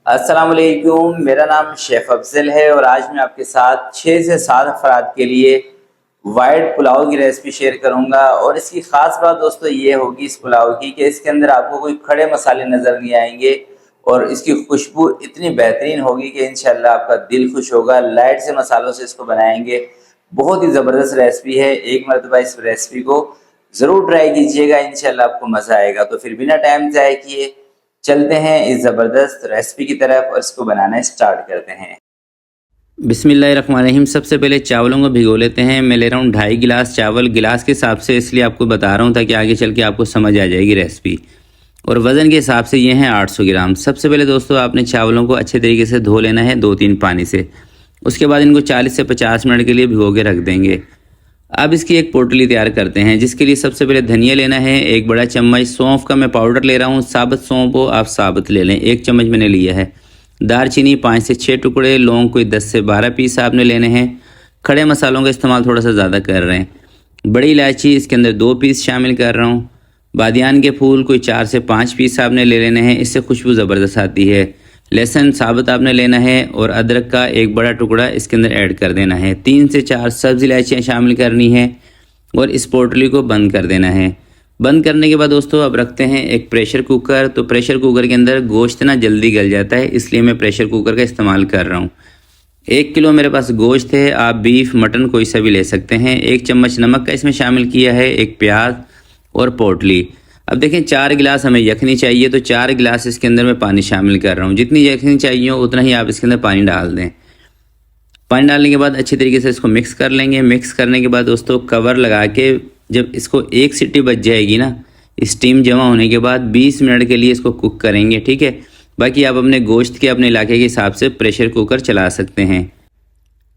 अस्सलाम वालेकुम, मेरा नाम शेफ़ अफ़ज़ल है और आज मैं आपके साथ 6 से 7 अफराद के लिए वाइट पुलाव की रेसिपी शेयर करूंगा। और इसकी ख़ास बात दोस्तों ये होगी इस पुलाव की कि इसके अंदर आपको कोई खड़े मसाले नज़र नहीं आएंगे और इसकी खुशबू इतनी बेहतरीन होगी कि इंशाल्लाह आपका दिल खुश होगा। लाइट से मसालों से इसको बनाएंगे, बहुत ही ज़बरदस्त रेसिपी है। एक मरतबा इस रेसिपी को ज़रूर ट्राई कीजिएगा, इंशाल्लाह आपको मज़ा आएगा। तो फिर बिना टाइम ज़ाय किए चलते हैं इस ज़बरदस्त रेसिपी की तरफ और इसको बनाना स्टार्ट करते हैं। बिस्मिल्लाहिर्रहमानिर्रहीम। सबसे पहले चावलों को भिगो लेते हैं। मैं ले रहा हूँ 2.5 गिलास चावल, गिलास के हिसाब से इसलिए आपको बता रहा हूँ ताकि आगे चल के आपको समझ आ जाएगी रेसिपी। और वज़न के हिसाब से ये हैं 800 ग्राम। सबसे पहले दोस्तों आपने चावलों को अच्छे तरीके से धो लेना है 2-3 पानी से। उसके बाद इनको 40 से 50 मिनट के लिए भिगो के रख देंगे। अब इसकी एक पोटली तैयार करते हैं, जिसके लिए सबसे पहले धनिया लेना है 1 बड़ा चम्मच। सौंफ का मैं पाउडर ले रहा हूँ, साबुत सौंफ हो आप साबुत ले लें, 1 चम्मच मैंने लिया है। दालचीनी 5 से 6 टुकड़े, लौंग कोई 10 से 12 पीस आपने लेने हैं। खड़े मसालों का इस्तेमाल थोड़ा सा ज़्यादा कर रहे हैं। बड़ी इलायची इसके अंदर 2 पीस शामिल कर रहा हूँ। बादियान के फूल कोई 4 से 5 पीस आपने ले लेने हैं, इससे खुशबू ज़बरदस्त आती है। लहसुन साबुत आपने लेना है और अदरक का 1 बड़ा टुकड़ा इसके अंदर ऐड कर देना है। 3 से 4 सब्ज़ इलायचियाँ शामिल करनी है और इस पोटली को बंद कर देना है। बंद करने के बाद दोस्तों अब रखते हैं एक प्रेशर कुकर। तो प्रेशर कुकर के अंदर गोश्त ना जल्दी गल जाता है, इसलिए मैं प्रेशर कुकर का इस्तेमाल कर रहा हूँ। 1 किलो मेरे पास गोश्त है, आप बीफ मटन कोई सा भी ले सकते हैं। 1 चम्मच नमक का इसमें शामिल किया है, 1 प्याज और पोटली। अब देखें 4 गिलास हमें यखनी चाहिए, तो 4 गिलास इसके अंदर मैं पानी शामिल कर रहा हूँ। जितनी यखनी चाहिए हो उतना ही आप इसके अंदर पानी डाल दें। पानी डालने के बाद अच्छी तरीके से इसको मिक्स कर लेंगे। मिक्स करने के बाद दोस्तों कवर लगा के जब इसको 1 सीटी बज जाएगी ना, स्टीम जमा होने के बाद 20 मिनट के लिए इसको कुक करेंगे, ठीक है। बाकी आप अपने गोश्त के अपने इलाके के हिसाब से प्रेशर कुकर चला सकते हैं।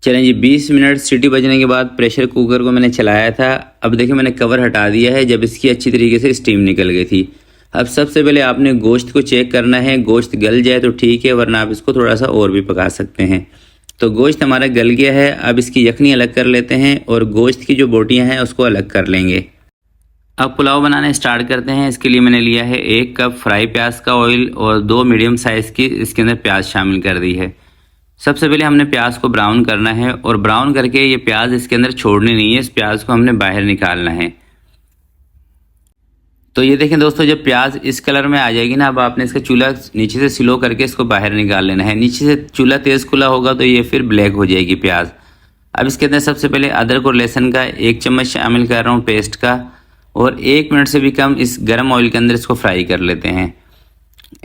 चलें जी, 20 मिनट सीटी बजने के बाद प्रेशर कुकर को मैंने चलाया था। अब देखिए मैंने कवर हटा दिया है जब इसकी अच्छी तरीके से स्टीम निकल गई थी। अब सबसे पहले आपने गोश्त को चेक करना है, गोश्त गल जाए तो ठीक है, वरना आप इसको थोड़ा सा और भी पका सकते हैं। तो गोश्त हमारा गल गया है। अब इसकी यखनी अलग कर लेते हैं और गोश्त की जो बोटियां हैं उसको अलग कर लेंगे। अब पुलाव बनाने स्टार्ट करते हैं। इसके लिए मैंने लिया है 1 कप फ्राई प्याज का ऑयल और 2 मीडियम साइज़ की इसके अंदर प्याज शामिल कर दी है। सबसे पहले हमने प्याज को ब्राउन करना है और ब्राउन करके ये प्याज इसके अंदर छोड़नी नहीं है, इस प्याज को हमने बाहर निकालना है। तो ये देखें दोस्तों, जब प्याज इस कलर में आ जाएगी ना, अब आपने इसका चूल्हा नीचे से स्लो करके इसको बाहर निकाल लेना है। नीचे से चूल्हा तेज़ खुला होगा तो ये फिर ब्लैक हो जाएगी प्याज। अब इसके अंदर सबसे पहले अदरक और लहसुन का 1 चम्मच शामिल कर रहा हूँ पेस्ट का, और 1 मिनट से भी कम इस गर्म ऑयल के अंदर इसको फ्राई कर लेते हैं।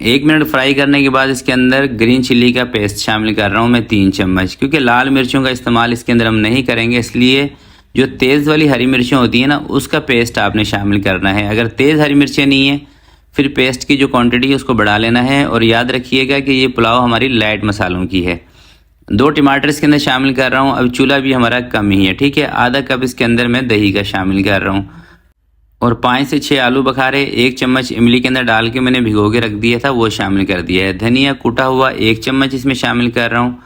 1 मिनट फ्राई करने के बाद इसके अंदर ग्रीन चिल्ली का पेस्ट शामिल कर रहा हूँ मैं 3 चम्मच, क्योंकि लाल मिर्चों का इस्तेमाल इसके अंदर हम नहीं करेंगे, इसलिए जो तेज़ वाली हरी मिर्चें होती हैं ना, उसका पेस्ट आपने शामिल करना है। अगर तेज़ हरी मिर्चें नहीं है फिर पेस्ट की जो क्वांटिटी है उसको बढ़ा लेना है। और याद रखिएगा कि ये पुलाव हमारी लाइट मसालों की है। 2 टमाटर इसके अंदर शामिल कर रहा हूँ। अब चूल्हा भी हमारा कम ही है, ठीक है। आधा कप इसके अंदर मैं दही का शामिल कर रहा हूँ और 5 से 6 आलू बुखारे 1 चम्मच इमली के अंदर डाल के मैंने भिगो के रख दिया था, वो शामिल कर दिया है। धनिया कूटा हुआ 1 चम्मच इसमें शामिल कर रहा हूँ।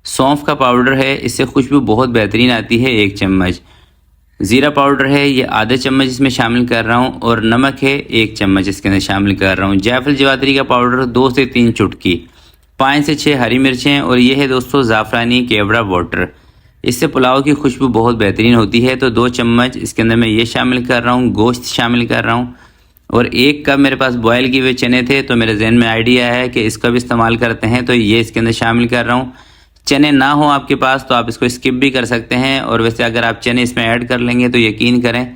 सौंफ का पाउडर है, इससे खुशबू बहुत बेहतरीन आती है, 1 चम्मच। ज़ीरा पाउडर है, ये आधा चम्मच इसमें शामिल कर रहा हूँ। और नमक है 1 चम्मच इसके अंदर शामिल कर रहा हूँ। जायफल जवात्री का पाउडर 2 से 3 चुटकी, 5 से 6 हरी मिर्चें, और ये है दोस्तों ज़ाफ़रानी केवड़ा वाटर। इससे पुलाव की खुशबू बहुत बेहतरीन होती है। तो 2 चम्मच इसके अंदर मैं ये शामिल कर रहा हूँ। गोश्त शामिल कर रहा हूँ और 1 कप मेरे पास बॉयल किए हुए चने थे, तो मेरे जहन में आइडिया है कि इसका भी इस्तेमाल करते हैं, तो ये इसके अंदर शामिल कर रहा हूँ। चने ना हो आपके पास तो आप इसको स्किप भी कर सकते हैं, और वैसे अगर आप चने इसमें ऐड कर लेंगे तो यकीन करें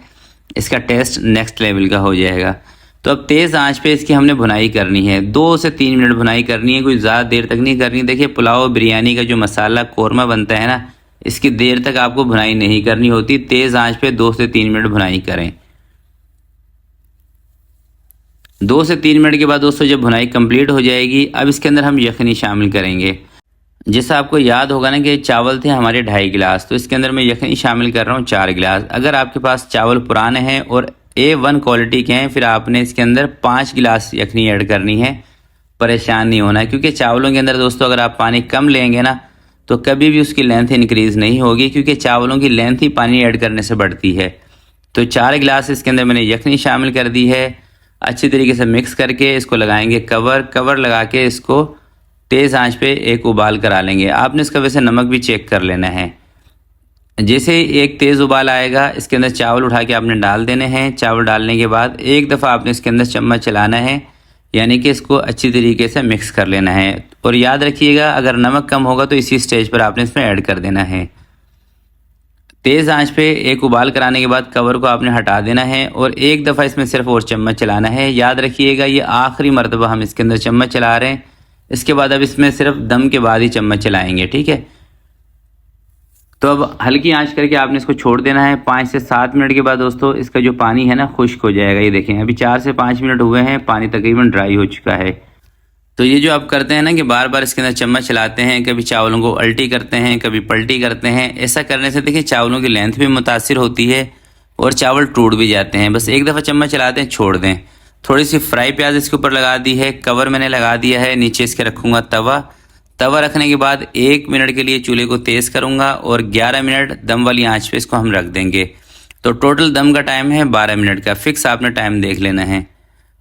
इसका टेस्ट नेक्स्ट लेवल का हो जाएगा। तो अब तेज़ आंच पे इसकी हमने भुनाई करनी है, 2 से 3 मिनट भुनाई करनी है, कोई ज़्यादा देर तक नहीं करनी। देखिए पुलाव बिरयानी का जो मसाला कौरमा बनता है ना, इसकी देर तक आपको भुनाई नहीं करनी होती। तेज़ आंच पे 2 से 3 मिनट भुनाई करें। 2 से 3 मिनट के बाद दोस्तों जब भुनाई कंप्लीट हो जाएगी, अब इसके अंदर हम यखनी शामिल करेंगे। जैसा आपको याद होगा ना कि चावल थे हमारे 2.5 गिलास, तो इसके अंदर मैं यखनी शामिल कर रहा हूँ 4 गिलास। अगर आपके पास चावल पुराने हैं और A1 क्वालिटी के हैं, फिर आपने इसके अंदर 5 गिलास यखनी ऐड करनी है। परेशान नहीं होना है, क्योंकि चावलों के अंदर दोस्तों अगर आप पानी कम लेंगे ना तो कभी भी उसकी लेंथ इंक्रीज़ नहीं होगी, क्योंकि चावलों की लेंथ ही पानी ऐड करने से बढ़ती है। तो 4 गिलास इसके अंदर मैंने यखनी शामिल कर दी है। अच्छी तरीके से मिक्स करके इसको लगाएंगे कवर लगा के इसको तेज़ आंच पे एक उबाल करा लेंगे। आपने इसका वैसे नमक भी चेक कर लेना है। जैसे एक तेज़ उबाल आएगा, इसके अंदर चावल उठा के आपने डाल देने हैं। चावल डालने के बाद एक दफ़ा आपने इसके अंदर चम्मच चलाना है, यानी कि इसको अच्छी तरीके से मिक्स कर लेना है। और याद रखिएगा, अगर नमक कम होगा तो इसी स्टेज पर आपने इसमें ऐड कर देना है। तेज़ आंच पे एक उबाल कराने के बाद कवर को आपने हटा देना है और एक दफ़ा इसमें सिर्फ और चम्मच चलाना है। याद रखिएगा, ये आखिरी मरतबा हम इसके अंदर चम्मच चला रहे हैं। इसके बाद अब इसमें सिर्फ दम के बाद ही चम्मच चलाएंगे, ठीक है। तो अब हल्की आंच करके आपने इसको छोड़ देना है। 5 से 7 मिनट के बाद दोस्तों इसका जो पानी है ना खुश्क हो जाएगा। ये देखें, अभी 4 से 5 मिनट हुए हैं, पानी तकरीबन ड्राई हो चुका है। तो ये जो आप करते हैं ना कि बार बार इसके अंदर चम्मच चलाते हैं, कभी चावलों को अल्टी करते हैं, कभी पलटी करते हैं, ऐसा करने से देखिए चावलों की लेंथ भी मुतासिर होती है और चावल टूट भी जाते हैं। बस एक दफ़ा चम्मच चलाते हैं, छोड़ दें। थोड़ी सी फ्राई प्याज इसके ऊपर लगा दी है, कवर मैंने लगा दिया है, नीचे इसके रखूँगा तवा रखने के बाद 1 मिनट के लिए चूल्हे को तेज़ करूँगा और 11 मिनट दम वाली आंच पे इसको हम रख देंगे। तो टोटल दम का टाइम है 12 मिनट का। फिक्स आपने टाइम देख लेना है।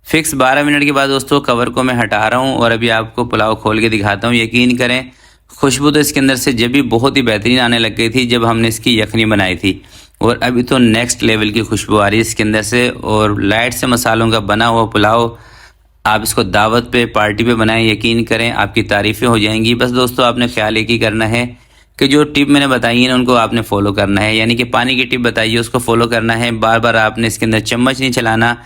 फिक्स 12 मिनट के बाद दोस्तों कवर को मैं हटा रहा हूँ और अभी आपको पुलाव खोल के दिखाता हूँ। यकीन करें, खुशबू तो इसके अंदर से जब भी बहुत ही बेहतरीन आने लग गई थी जब हमने इसकी यखनी बनाई थी, और अभी तो नेक्स्ट लेवल की खुशबू आ रही है इसके अंदर से। और लाइट से मसालों का बना हुआ पुलाव आप इसको दावत पे, पार्टी पे बनाएं, यकीन करें आपकी तारीफ़ें हो जाएंगी। बस दोस्तों आपने ख्याल एक ही करना है कि जो टिप मैंने बताई है ना उनको आपने फॉलो करना है। यानी कि पानी की टिप बताई है उसको फॉलो करना है। बार बार आपने इसके अंदर चम्मच नहीं चलाना।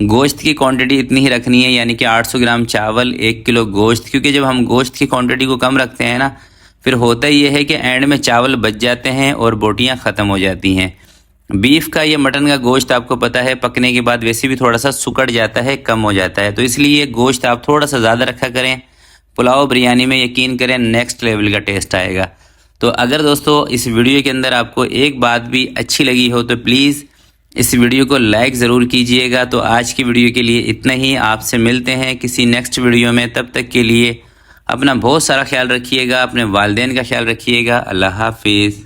गोश्त की क्वांटिटी इतनी ही रखनी है, यानी कि 800 ग्राम चावल, 1 किलो गोश्त। क्योंकि जब हम गोश्त की क्वांटिटी को कम रखते हैं ना, फिर होता ये है कि एंड में चावल बच जाते हैं और बोटियाँ ख़त्म हो जाती हैं। बीफ का या मटन का गोश्त आपको पता है पकने के बाद वैसे भी थोड़ा सा सुकड़ जाता है, कम हो जाता है। तो इसलिए गोश्त आप थोड़ा सा ज़्यादा रखा करें। पुलाव बिरयानी में यकीन करें नेक्स्ट लेवल का टेस्ट आएगा। तो अगर दोस्तों इस वीडियो के अंदर आपको एक बात भी अच्छी लगी हो तो प्लीज़ इस वीडियो को लाइक ज़रूर कीजिएगा। तो आज की वीडियो के लिए इतना ही। आपसे मिलते हैं किसी नेक्स्ट वीडियो में। तब तक के लिए अपना बहुत सारा ख्याल रखिएगा, अपने वालिदैन का ख्याल रखिएगा। अल्लाह हाफिज़।